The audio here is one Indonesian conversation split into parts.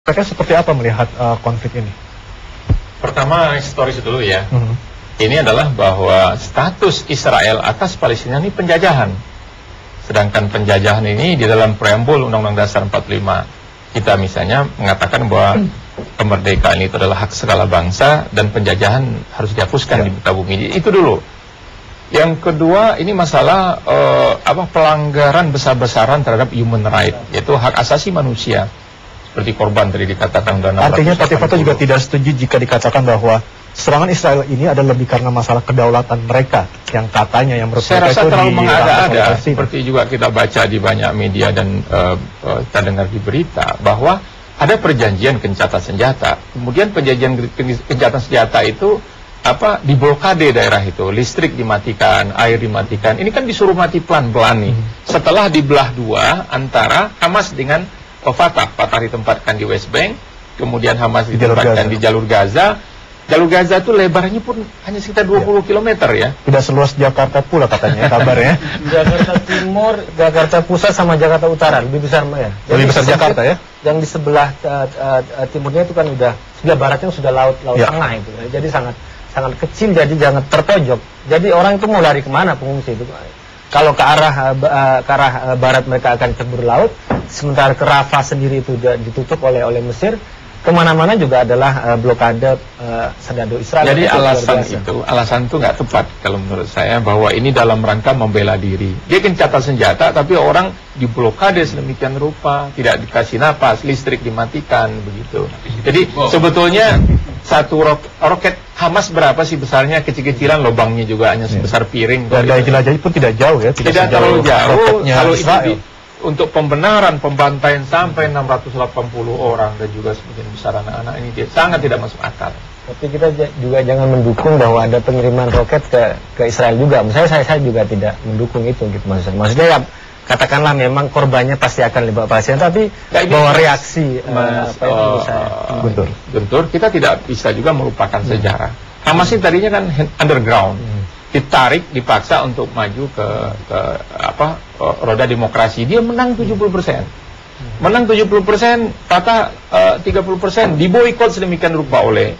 Mereka seperti apa melihat konflik ini? Pertama, historis dulu ya. Ini adalah bahwa status Israel atas Palestina ini penjajahan. Sedangkan penjajahan ini di dalam preambul Undang-Undang Dasar 45 kita misalnya mengatakan bahwa kemerdekaan itu adalah hak segala bangsa dan penjajahan harus dihapuskan di muka bumi. Itu dulu. Yang kedua, ini masalah pelanggaran besar-besaran terhadap human right, yaitu hak asasi manusia. Seperti korban tadi dikatakan. Artinya Pak Tifato juga tidak setuju jika dikatakan bahwa serangan Israel ini adalah lebih karena masalah kedaulatan mereka yang katanya yang menurut saya rasa terlalu mengada-ada. Seperti juga kita baca di banyak media dan kita dengar di berita bahwa ada perjanjian gencatan senjata. Kemudian perjanjian gencatan senjata itu diblokade daerah itu, listrik dimatikan, air dimatikan. Ini kan disuruh mati pelan-pelan nih. Setelah dibelah dua antara Hamas dengan Fatah ditempatkan di West Bank, kemudian Hamas ditempatkan di jalur Gaza. Jalur Gaza itu lebarnya pun hanya sekitar 20 km ya. Tidak seluas Jakarta pula katanya kabarnya. Jakarta Timur, Jakarta Pusat sama Jakarta Utara lebih besar ya. Lebih besar Jakarta ya. Yang di sebelah timurnya itu kan sebelah baratnya sudah laut tengah itu. Jadi sangat kecil, jadi jangan terpojok. Jadi orang itu mau lari kemana pengungsi itu? Kalau ke arah barat mereka akan cebur laut, sementara ke Rafah sendiri itu ditutup oleh Mesir. Kemana-mana juga adalah blokade serdadu Israel. Jadi alasan itu nggak tepat kalau menurut saya, bahwa ini dalam rangka membela diri. Dia gencatan senjata, tapi orang diblokade sedemikian rupa, tidak dikasih napas, listrik dimatikan begitu. Jadi sebetulnya satu roket Hamas berapa sih besarnya, kecil-kecilan, lubangnya juga hanya sebesar piring. Dan daya jelajahnya pun tidak jauh ya, tidak terlalu jauh. Kalau itu untuk pembenaran pembantaian sampai 680 orang dan juga sebagian besar anak-anak, ini sangat tidak masuk akal. Tapi kita juga jangan mendukung bahwa ada pengiriman roket ke Israel juga. Misalnya saya juga tidak mendukung itu gitu maksudnya ya, katakanlah memang korbannya pasti akan lebih Palestina, tapi bahwa reaksi Guntur, kita tidak bisa juga melupakan sejarah. Hamas ini tadinya kan underground, ditarik, dipaksa untuk maju ke roda demokrasi. Dia menang 70%, menang 70%, Fatah 30%, diboikot sedemikian rupa oleh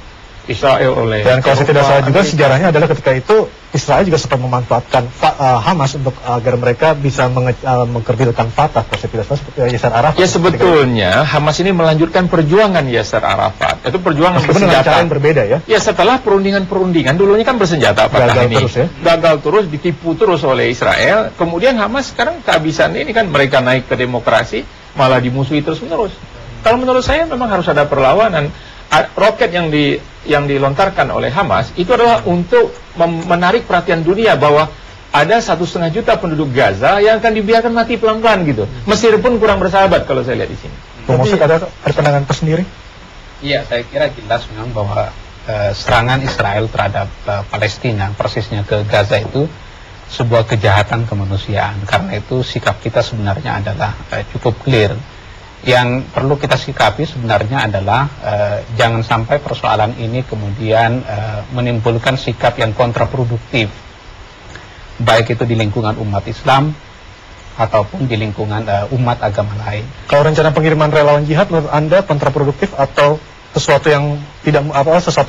Israel, dan kalau saya tidak salah juga sejarahnya adalah ketika itu Israel juga sempat memanfaatkan Hamas untuk agar mereka bisa mengkerdilkan Fatah. Kalau saya tidak salah seperti Yasser Arafat. Ya sebetulnya Hamas ini melanjutkan perjuangan Yasser Arafat. Itu perjuangan bersenjata yang berbeda ya. Ya setelah perundingan dulunya kan bersenjata Fatah ini gagal terus, ditipu terus oleh Israel. Kemudian Hamas sekarang kehabisan ini kan, mereka naik ke demokrasi malah dimusuhi terus-menerus. Kalau menurut saya memang harus ada perlawanan. Roket yang dilontarkan oleh Hamas itu adalah untuk menarik perhatian dunia bahwa ada 1,5 juta penduduk Gaza yang akan dibiarkan mati pelan-pelan gitu. Mesir pun kurang bersahabat kalau saya lihat di sini. Maksud ada pandangan tersendiri? Iya, saya kira jelas memang bahwa serangan Israel terhadap Palestina, persisnya ke Gaza itu sebuah kejahatan kemanusiaan. Karena itu sikap kita sebenarnya adalah cukup clear. Yang perlu kita sikapi sebenarnya adalah jangan sampai persoalan ini kemudian menimbulkan sikap yang kontraproduktif, baik itu di lingkungan umat Islam ataupun di lingkungan umat agama lain. Kalau rencana pengiriman relawan jihad menurut Anda kontraproduktif atau sesuatu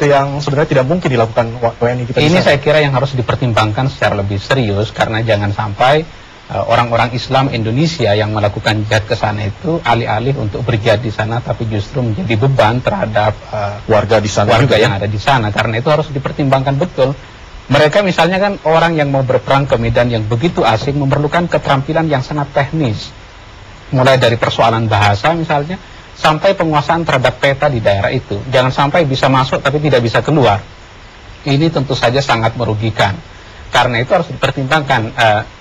yang sebenarnya tidak mungkin dilakukan WNI kita? Ini saya kira yang harus dipertimbangkan secara lebih serius, karena jangan sampai orang-orang Islam Indonesia yang melakukan jihad ke sana itu alih-alih untuk berjihad di sana, tapi justru menjadi beban terhadap warga di sana, yang ada di sana. Karena itu harus dipertimbangkan betul. Mereka misalnya kan orang yang mau berperang ke medan yang begitu asing memerlukan keterampilan yang sangat teknis, mulai dari persoalan bahasa misalnya sampai penguasaan terhadap peta di daerah itu. Jangan sampai bisa masuk tapi tidak bisa keluar. Ini tentu saja sangat merugikan. Karena itu harus dipertimbangkan.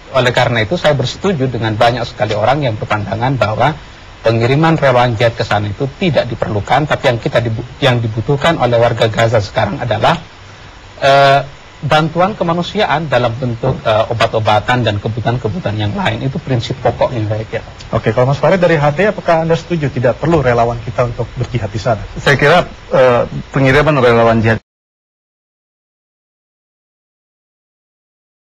Oleh karena itu saya bersetuju dengan banyak sekali orang yang berpandangan bahwa pengiriman relawan jihad ke sana itu tidak diperlukan, tapi yang dibutuhkan oleh warga Gaza sekarang adalah bantuan kemanusiaan dalam bentuk obat-obatan dan kebutuhan-kebutuhan yang lain. Itu prinsip pokoknya. Baik ya. Oke, kalau Mas Farid dari HT, apakah Anda setuju tidak perlu relawan kita untuk berjihad di sana? Saya kira pengiriman relawan jihad